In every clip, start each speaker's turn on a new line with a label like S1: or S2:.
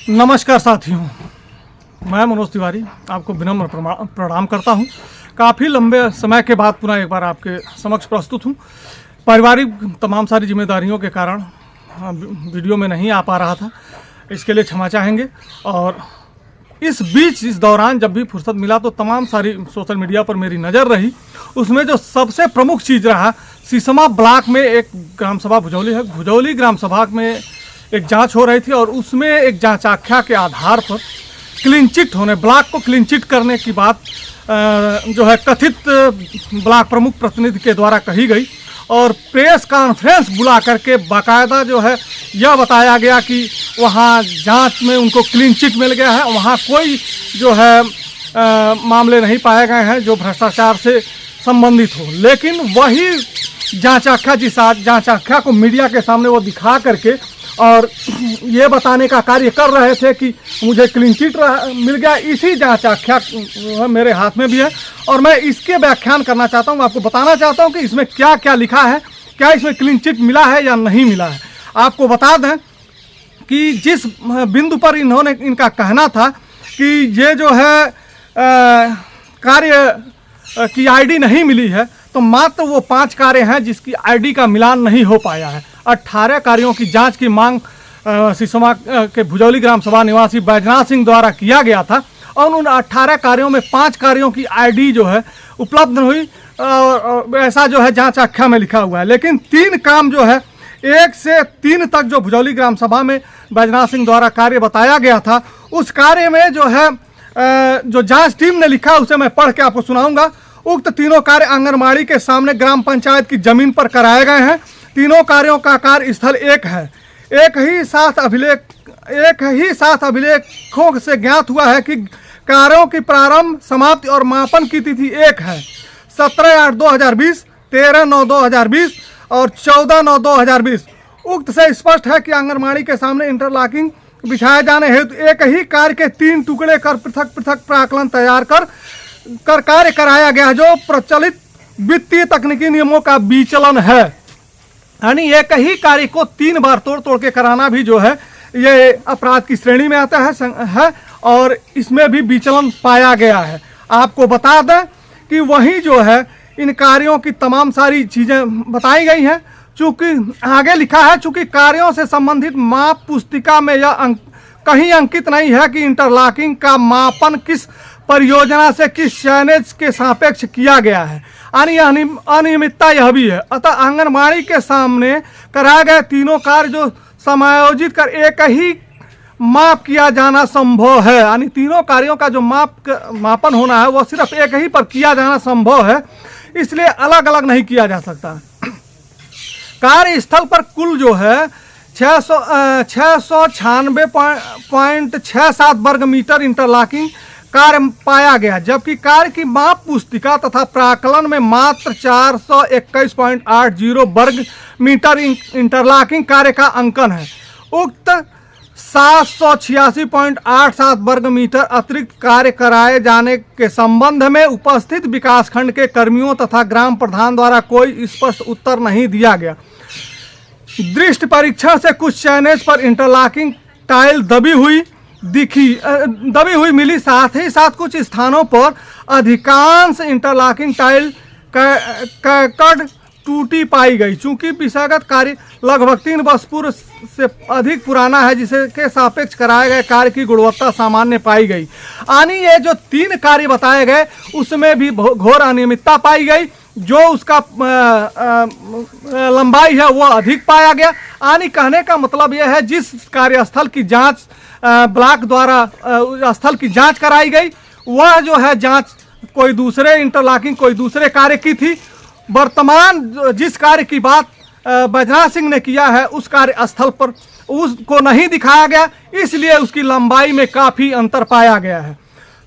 S1: नमस्कार साथियों, मैं मनोज तिवारी आपको विनम्र प्रणाम करता हूं। काफ़ी लंबे समय के बाद पुनः एक बार आपके समक्ष प्रस्तुत हूं। पारिवारिक तमाम सारी जिम्मेदारियों के कारण वीडियो में नहीं आ पा रहा था, इसके लिए क्षमा चाहेंगे। और इस दौरान जब भी फुर्सत मिला तो तमाम सारी सोशल मीडिया पर मेरी नज़र रही। उसमें जो सबसे प्रमुख चीज़ रहा, सिसमा ब्लॉक में एक ग्राम सभा भुजौली है, भुजौली ग्राम सभा में एक जांच हो रही थी और उसमें एक जांच आख्या के आधार पर क्लीन चिट होने, ब्लॉक को क्लीन चिट करने की बात जो है कथित ब्लॉक प्रमुख प्रतिनिधि के द्वारा कही गई और प्रेस कॉन्फ्रेंस बुला करके बाकायदा जो है यह बताया गया कि वहाँ जांच में उनको क्लीन चिट मिल गया है, वहाँ कोई जो है मामले नहीं पाए गए हैं जो भ्रष्टाचार से संबंधित हो। लेकिन वही जांच आख्या, जिस जांच आख्या को मीडिया के सामने वो दिखा करके और ये बताने का कार्य कर रहे थे कि मुझे क्लीन चिट मिल गया, इसी जांच आख्या मेरे हाथ में भी है और मैं इसके व्याख्यान करना चाहता हूँ। आपको बताना चाहता हूँ कि इसमें क्या क्या लिखा है, क्या इसमें क्लीन चिट मिला है या नहीं मिला है। आपको बता दें कि जिस बिंदु पर इनका कहना था कि ये जो है कार्य की आईडी नहीं मिली है, तो मात्र वो 5 कार्य हैं जिसकी आईडी का मिलान नहीं हो पाया है। 18 कार्यों की जांच की मांग सिसमा के भुजौली ग्राम सभा निवासी बैजनाथ सिंह द्वारा किया गया था और उन 18 कार्यों में 5 कार्यों की आईडी जो है उपलब्ध हुई और ऐसा जो है जांच आख्या में लिखा हुआ है। लेकिन 3 काम जो है 1 से 3 तक जो भुजौली ग्राम सभा में बैजनाथ सिंह द्वारा कार्य बताया गया था, उस कार्य में जो है जो जांच टीम ने लिखा उसे मैं पढ़ के आपको सुनाऊंगा। उक्त तीनों कार्य आंगनबाड़ी के सामने ग्राम पंचायत की जमीन पर कराए गए हैं। तीनों कार्यों का कार्यस्थल एक है। एक ही साथ अभिलेखों से ज्ञात हुआ है कि कार्यों की प्रारंभ, समाप्ति और मापन की तिथि एक है। 17/8/2020, 13/9/2020 और 14/9/2020। उक्त से स्पष्ट है कि आंगनबाड़ी के सामने इंटरलॉकिंग बिछाए जाने हेतु एक ही कार्य के 3 टुकड़े कर पृथक पृथक प्राकलन तैयार कर कार्य कराया गया है, जो प्रचलित वित्तीय तकनीकी नियमों का विचलन है। यानी एक ही कार्य को 3 बार तोड़ के कराना भी जो है ये अपराध की श्रेणी में आता है और इसमें भी विचलन पाया गया है। आपको बता दें कि वहीं जो है इन कार्यों की तमाम सारी चीज़ें बताई गई हैं। चूँकि आगे लिखा है, चूँकि कार्यों से संबंधित माप पुस्तिका में यह कहीं अंकित नहीं है कि इंटरलॉकिंग का मापन किस परियोजना से किस चयनेज के सापेक्ष किया गया है। अनियमितता यह भी है। अतः आंगनबाड़ी के सामने कराए गए तीनों कार्य जो समायोजित कर एक ही माप किया जाना संभव है। यानी तीनों कार्यों का जो मापन होना है वो सिर्फ एक ही पर किया जाना संभव है, इसलिए अलग अलग नहीं किया जा सकता। कार्यस्थल पर कुल जो है 696.67 वर्ग मीटर इंटरलॉकिंग कार्य पाया गया, जबकि कार्य की माप पुस्तिका तथा प्राकलन में मात्र 421.80 वर्ग मीटर इंटरलॉकिंग कार्य का अंकन है। उक्त 786.87 वर्ग मीटर अतिरिक्त कार्य कराए जाने के संबंध में उपस्थित विकासखंड के कर्मियों तथा ग्राम प्रधान द्वारा कोई स्पष्ट उत्तर नहीं दिया गया। दृष्टि परीक्षण से कुछ चयनेज पर इंटरलॉकिंग टाइल दबी हुई मिली, साथ ही साथ कुछ स्थानों पर अधिकांश इंटरलॉकिंग टाइल कड़ टूटी पाई गई। चूंकि विषयगत कार्य लगभग 3 वर्ष पूर्व से अधिक पुराना है, जिसे के सापेक्ष कराए गए कार्य की गुणवत्ता सामान्य पाई गई। यानी ये जो 3 कार्य बताए गए उसमें भी घोर अनियमितता पाई गई। जो उसका लंबाई है वो अधिक पाया गया। यानी कहने का मतलब यह है, जिस कार्यस्थल की जांच ब्लॉक द्वारा स्थल की जांच कराई गई वह जो है जांच कोई दूसरे इंटरलॉकिंग कोई दूसरे कार्य की थी। वर्तमान जिस कार्य की बात बैजनाथ सिंह ने किया है उस कार्य स्थल पर उसको नहीं दिखाया गया, इसलिए उसकी लंबाई में काफ़ी अंतर पाया गया है।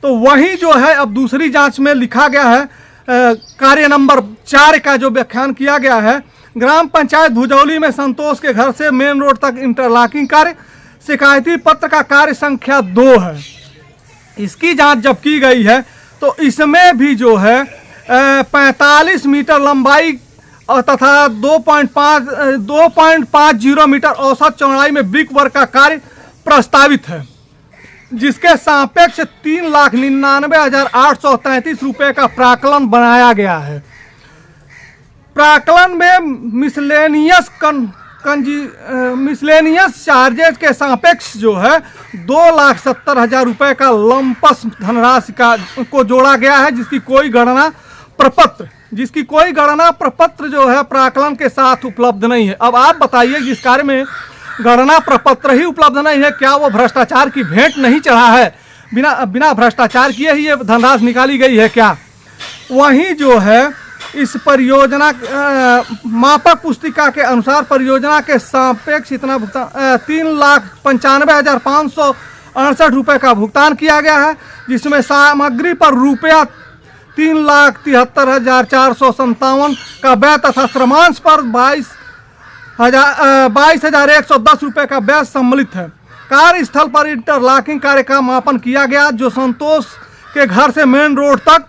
S1: तो वहीं जो है अब दूसरी जांच में लिखा गया है, कार्य नंबर 4 का जो व्याख्यान किया गया है, ग्राम पंचायत भुजौली में संतोष के घर से मेन रोड तक इंटरलॉकिंग कार्य, शिकायती पत्र का कार्य संख्या 2 है। इसकी जांच जब की गई है तो इसमें भी जो है 45 मीटर लंबाई और तथा 2.50 मीटर औसत चौड़ाई में ब्रिक वर्क का कार्य प्रस्तावित है। जिसके सापेक्ष 3,99,833 रुपये का प्राक्कलन बनाया गया है। प्राक्कलन में मिसलेनियस चार्जेज के सापेक्ष जो है 2,70,000 रुपये का लंपस धनराशि को जोड़ा गया है, जिसकी कोई गणना प्रपत्र जो है प्राक्कलन के साथ उपलब्ध नहीं है। अब आप बताइए, जिस कार्य में गणना प्रपत्र ही उपलब्ध नहीं है, क्या वो भ्रष्टाचार की भेंट नहीं चढ़ा है? बिना भ्रष्टाचार किए ही ये धनराशि निकाली गई है क्या? वहीं जो है इस परियोजना मापक पुस्तिका के अनुसार परियोजना के सापेक्ष इतना भुगतान 3,95,568 रुपये का भुगतान किया गया है, जिसमें सामग्री पर रुपया 3,73,457 का व्यय तथा श्रमांश पर 22,110 रुपये का व्यय सम्मिलित है। कार्यस्थल पर इंटरलॉकिंग कार्य का मापन किया गया, जो संतोष के घर से मेन रोड तक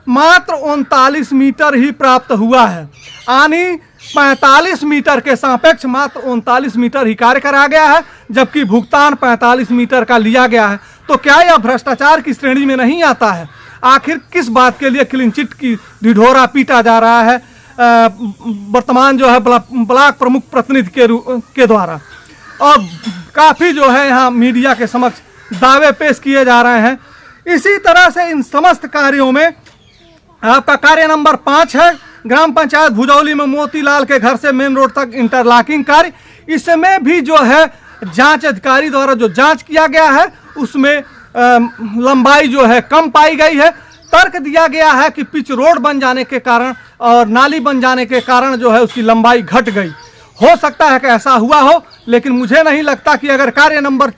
S1: मात्र 39 मीटर ही प्राप्त हुआ है, यानी 45 मीटर के सापेक्ष मात्र 39 मीटर ही कार्य करा गया है, जबकि भुगतान 45 मीटर का लिया गया है। तो क्या यह भ्रष्टाचार की श्रेणी में नहीं आता है? आखिर किस बात के लिए क्लीन चिट की ढिढोरा पीटा जा रहा है वर्तमान जो है ब्लॉक प्रमुख प्रतिनिधि के द्वारा? और काफ़ी जो है यहाँ मीडिया के समक्ष दावे पेश किए जा रहे हैं। इसी तरह से इन समस्त कार्यों में आपका कार्य नंबर 5 है, ग्राम पंचायत भुजौली में मोतीलाल के घर से मेन रोड तक इंटरलॉकिंग कार्य। इसमें भी जो है जांच अधिकारी द्वारा जो जांच किया गया है उसमें लंबाई जो है कम पाई गई है। तर्क दिया गया है कि पिच रोड बन जाने के कारण और नाली बन जाने के कारण जो है उसकी लंबाई घट गई। हो सकता है कि ऐसा हुआ हो, लेकिन मुझे नहीं लगता कि अगर कार्य नंबर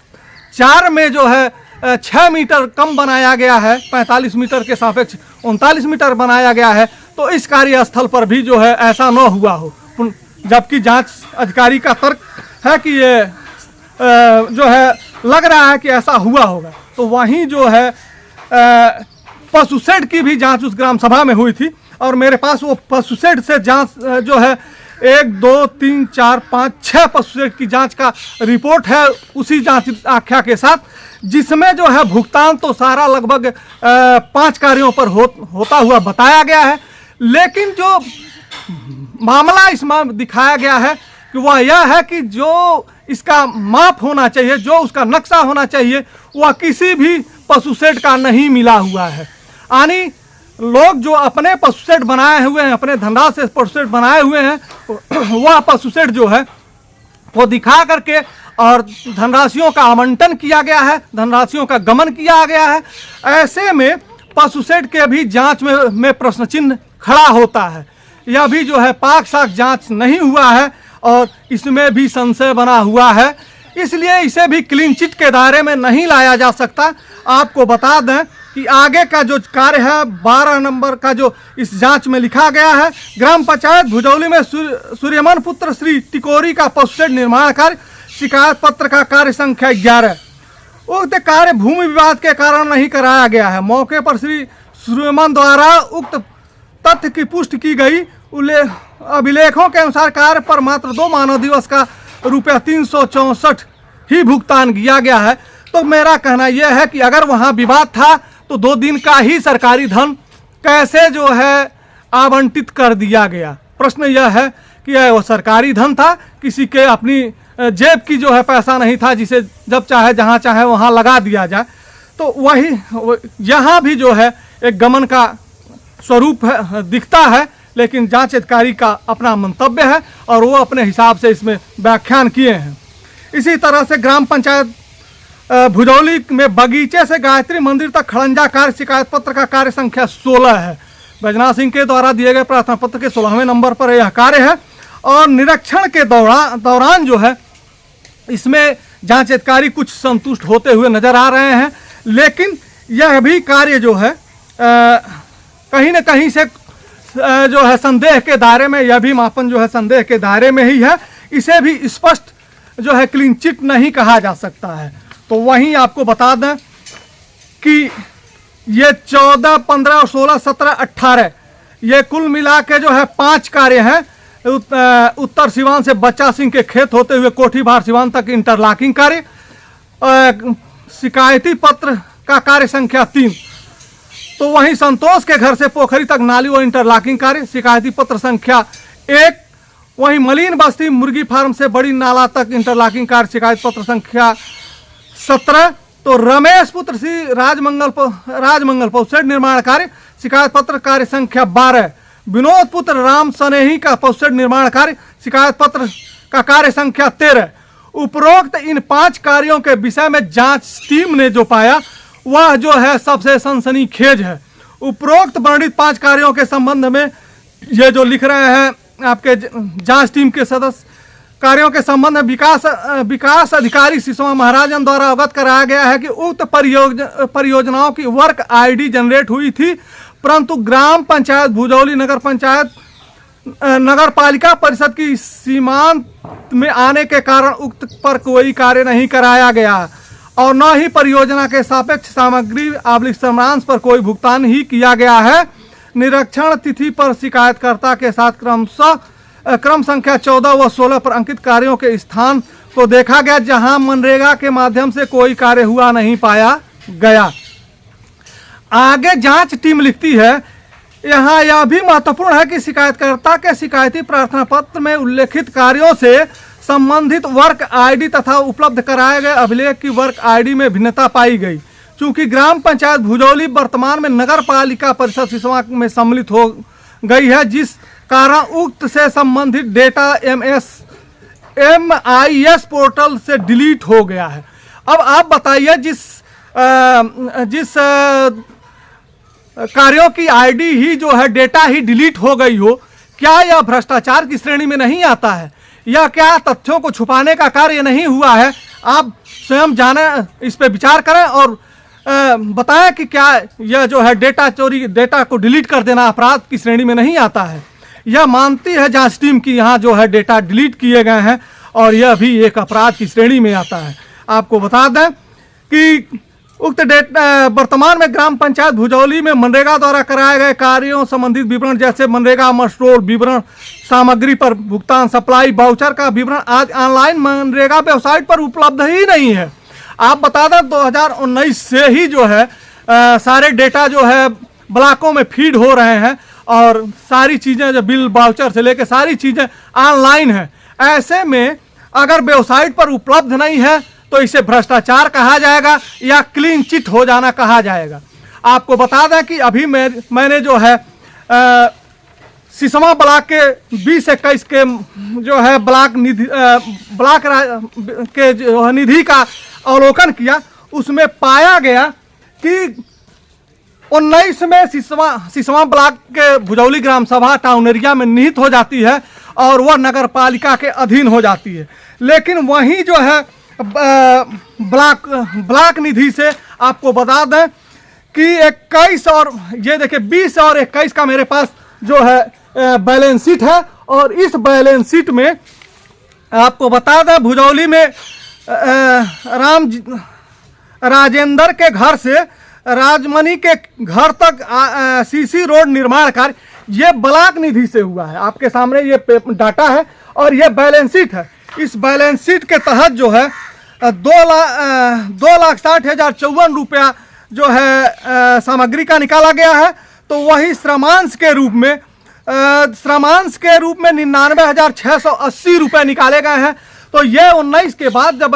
S1: 4 में जो है 6 मीटर कम बनाया गया है, 45 मीटर के सापेक्ष 39 मीटर बनाया गया है, तो इस कार्यस्थल पर भी जो है ऐसा न हुआ हो। जबकि जांच अधिकारी का तर्क है कि ये जो है लग रहा है कि ऐसा हुआ होगा। तो वहीं जो है पशु शेड की भी जांच उस ग्राम सभा में हुई थी, और मेरे पास वो पशु शेड से जांच जो है 1, 2, 3, 4, 5, 6 पशु शेड की जांच का रिपोर्ट है उसी जांच आख्या के साथ, जिसमें जो है भुगतान तो सारा लगभग 5 कार्यों पर होता हुआ बताया गया है। लेकिन जो मामला इसमें दिखाया गया है कि वह यह है कि जो इसका माप होना चाहिए, जो उसका नक्शा होना चाहिए, वह किसी भी पशु शेड का नहीं मिला हुआ है। यानी लोग जो अपने पशु शेड बनाए हुए हैं, अपने धनराशि से पशु शेड बनाए हुए हैं, वह पशु शेड जो है वो दिखा करके और धनराशियों का आवंटन किया गया है, धनराशियों का गमन किया गया है। ऐसे में पशु शेड के भी जांच में प्रश्न चिन्ह खड़ा होता है। यह भी जो है पाक साक जांच नहीं हुआ है और इसमें भी संशय बना हुआ है, इसलिए इसे भी क्लीन चिट के दायरे में नहीं लाया जा सकता। आपको बता दें कि आगे का जो कार्य है 12 नंबर का जो इस जांच में लिखा गया है, ग्राम पंचायत भुजौली में सूर्यमन पुत्र श्री टिकोरी का पशु शेड निर्माण कार्य, शिकायत पत्र का कार्य संख्या 11। उक्त कार्य भूमि विवाद के कारण नहीं कराया गया है। मौके पर श्री सूर्यमन द्वारा उक्त तथ्य की पुष्टि की गई। अभिलेखों के अनुसार कार्य पर मात्र 2 मानव दिवस का रुपया 364 ही भुगतान किया गया है। तो मेरा कहना यह है कि अगर वहाँ विवाद था तो 2 दिन का ही सरकारी धन कैसे जो है आवंटित कर दिया गया? प्रश्न यह है कि यह वो सरकारी धन था, किसी के अपनी जेब की जो है पैसा नहीं था जिसे जब चाहे जहाँ चाहे वहाँ लगा दिया जाए। तो वही यहाँ भी जो है एक गमन का स्वरूप है, दिखता है, लेकिन जांच अधिकारी का अपना मंतव्य है और वो अपने हिसाब से इसमें व्याख्यान किए हैं। इसी तरह से ग्राम पंचायत भुजौली में बगीचे से गायत्री मंदिर तक खड़ंजा कार्य, शिकायत पत्र का कार्य संख्या 16 है। बैजनाथ सिंह के द्वारा दिए गए प्रार्थना पत्र के 16वें नंबर पर यह कार्य है और निरीक्षण के दौरान जो है इसमें जांच अधिकारी कुछ संतुष्ट होते हुए नजर आ रहे हैं, लेकिन यह भी कार्य जो है कहीं न कहीं से जो है संदेह के दायरे में, यह भी मापन जो है संदेह के दायरे में ही है। इसे भी स्पष्ट जो है क्लीन चिट नहीं कहा जा सकता है। तो वहीं आपको बता दें कि ये 14, 15 और 16, 17, 18 ये कुल मिला के जो है 5 कार्य हैं। उत्तर सिवान से बच्चा सिंह के खेत होते हुए कोठी बाहर सिवान तक इंटरलॉकिंग कार्य, शिकायती पत्र का कार्य संख्या 3। तो वहीं संतोष के घर से पोखरी तक नाली व इंटरलॉकिंग कार्य शिकायती पत्र संख्या 1। वहीं मलिन बस्ती मुर्गी फार्म से बड़ी नाला तक इंटरलॉकिंग कार्य शिकायत पत्र संख्या 17। तो रमेश पुत्र श्री राजमंगल पौसेड निर्माण कार्य शिकायत पत्र कार्य संख्या 12। विनोद पुत्र राम सनेही का पौसेड निर्माण कार्य शिकायत पत्र का कार्य संख्या 13। उपरोक्त इन 5 कार्यों के विषय में जांच टीम ने जो पाया वह जो है सबसे सनसनीखेज है। उपरोक्त वर्णित 5 कार्यों के संबंध में ये जो लिख रहे हैं आपके जांच टीम के सदस्य, कार्यों के संबंध में विकास अधिकारी सिसवा महाराजन द्वारा अवगत कराया गया है कि उक्त परियोजनाओं की वर्क आईडी जनरेट हुई थी, परंतु ग्राम पंचायत भुजौली नगर पालिका परिषद की सीमांत में आने के कारण उक्त पर कोई कार्य नहीं कराया गया और न ही परियोजना के सापेक्ष सामग्री /श्रमांश पर कोई भुगतान ही किया गया है। निरीक्षण तिथि पर शिकायतकर्ता के साथ क्रम संख्या 14 व 16 पर अंकित कार्यों के स्थान को देखा गया, जहां मनरेगा के माध्यम से कोई कार्य हुआ नहीं पाया गया। आगे जांच टीम लिखती है, यहाँ यह भी महत्वपूर्ण है कि शिकायतकर्ता के शिकायती प्रार्थना पत्र में उल्लेखित कार्यों से संबंधित वर्क आईडी तथा उपलब्ध कराए गए अभिलेख की वर्क आईडी में भिन्नता पाई गई। चूंकि ग्राम पंचायत भुजौली वर्तमान में नगर पालिका परिषद सिसवा में सम्मिलित हो गई है, जिस कारण उक्त से संबंधित डेटा MIS पोर्टल से डिलीट हो गया है। अब आप बताइए, जिस कार्यों की आईडी ही जो है डेटा ही डिलीट हो गई हो, क्या यह भ्रष्टाचार की श्रेणी में नहीं आता है? या क्या तथ्यों को छुपाने का कार्य नहीं हुआ है? आप स्वयं जाने, इस पे विचार करें और बताएं कि क्या यह जो है डेटा चोरी, डेटा को डिलीट कर देना अपराध की श्रेणी में नहीं आता है? यह मानती है जांच टीम की यहाँ जो है डेटा डिलीट किए गए हैं और यह भी एक अपराध की श्रेणी में आता है। आपको बता दें कि उक्त डेटा वर्तमान में ग्राम पंचायत भुजौली में मनरेगा द्वारा कराए गए कार्यों संबंधित विवरण जैसे मनरेगा मस्ट्रोल विवरण, सामग्री पर भुगतान, सप्लाई वाउचर का विवरण आज ऑनलाइन मनरेगा वेबसाइट पर उपलब्ध ही नहीं है। आप बता दें 2019 से ही जो है सारे डेटा जो है ब्लॉकों में फीड हो रहे हैं और सारी चीज़ें जो बिल वाउचर से लेकर सारी चीज़ें ऑनलाइन है। ऐसे में अगर वेबसाइट पर उपलब्ध नहीं है तो इसे भ्रष्टाचार कहा जाएगा या क्लीन चिट हो जाना कहा जाएगा। आपको बता दें कि अभी मैंने जो है सिसवा ब्लॉक के 20-21 के जो है ब्लॉक के जो निधि का अवलोकन किया, उसमें पाया गया कि 19 में सिसवा ब्लॉक के भुजौली ग्राम सभा टाउन एरिया में निहित हो जाती है और वह नगर पालिका के अधीन हो जाती है। लेकिन वहीं जो है ब्लॉक निधि से आपको बता दें कि 21 और ये देखिए 20 और 21 का मेरे पास जो है बैलेंस शीट है और इस बैलेंस शीट में आपको बता दें भुजौली में राजेंद्र के घर से राजमणि के घर तक सीसी रोड निर्माण कार्य ये ब्लॉक निधि से हुआ है। आपके सामने ये डाटा है और ये बैलेंस शीट है। इस बैलेंस शीट के तहत जो है 2,60,054 रुपया जो है सामग्री का निकाला गया है। तो वही श्रमांश के रूप में 99,680 रुपये निकाले गए हैं। तो ये 19 के बाद जब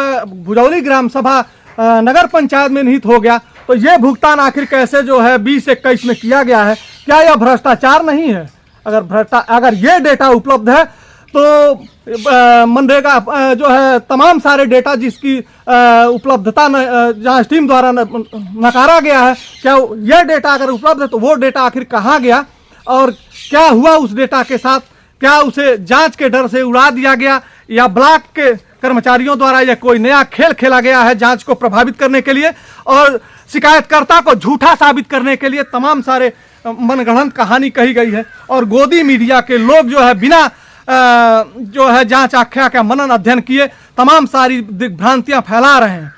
S1: भुजौली ग्राम सभा नगर पंचायत में निहित हो गया तो ये भुगतान आखिर कैसे जो है 20-21 में किया गया है? क्या यह भ्रष्टाचार नहीं है? अगर ये डेटा उपलब्ध है तो मनरेगा जो है तमाम सारे डेटा जिसकी उपलब्धता जांच टीम द्वारा नकारा गया है, क्या यह डेटा अगर उपलब्ध है तो वो डेटा आखिर कहाँ गया और क्या हुआ उस डेटा के साथ? क्या उसे जांच के डर से उड़ा दिया गया या ब्लॉक के कर्मचारियों द्वारा यह कोई नया खेल खेला गया है जांच को प्रभावित करने के लिए और शिकायतकर्ता को झूठा साबित करने के लिए? तमाम सारे मनगढ़ंत कहानी कही गई है और गोदी मीडिया के लोग जो है बिना जो है जांच आख्या का मनन अध्ययन किए तमाम सारी दिग्भ्रांतियां फैला रहे हैं।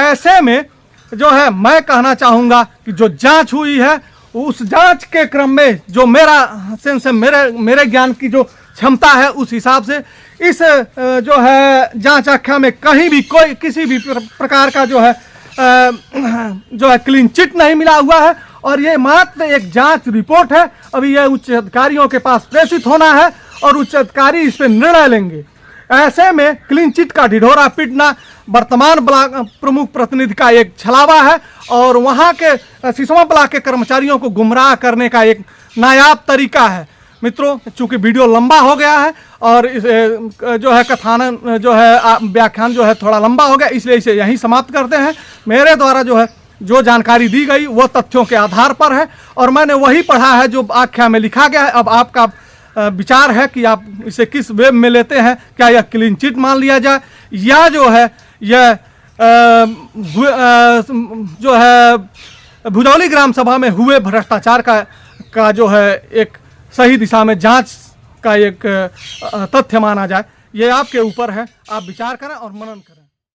S1: ऐसे में जो है मैं कहना चाहूँगा कि जो जांच हुई है उस जांच के क्रम में जो मेरा सेंस है, मेरे ज्ञान की जो क्षमता है उस हिसाब से इस जो है जांच आख्या में कहीं भी कोई किसी भी प्रकार का जो है जो है क्लीन चिट नहीं मिला हुआ है और ये मात्र एक जांच रिपोर्ट है। अभी यह उच्च अधिकारियों के पास प्रेषित होना है और उच्च अधिकारी इस पर निर्णय लेंगे। ऐसे में क्लीन चिट का ढिढोरा पीटना वर्तमान ब्लॉक प्रमुख प्रतिनिधि का एक छलावा है और वहाँ के सिसवा ब्लॉक के कर्मचारियों को गुमराह करने का एक नायाब तरीका है। मित्रों, चूंकि वीडियो लंबा हो गया है और इस जो है कथानन जो है व्याख्यान जो है थोड़ा लंबा हो गया, इसलिए इसे यहीं समाप्त करते हैं। मेरे द्वारा जो है जो जानकारी दी गई वो तथ्यों के आधार पर है और मैंने वही पढ़ा है जो आख्या में लिखा गया है। अब आपका विचार है कि आप इसे किस वेब में लेते हैं, क्या यह क्लीन चिट मान लिया जाए या जो है यह जो है भुजौली ग्राम सभा में हुए भ्रष्टाचार का जो है एक सही दिशा में जांच का एक तथ्य माना जाए। ये आपके ऊपर है, आप विचार करें और मनन करें।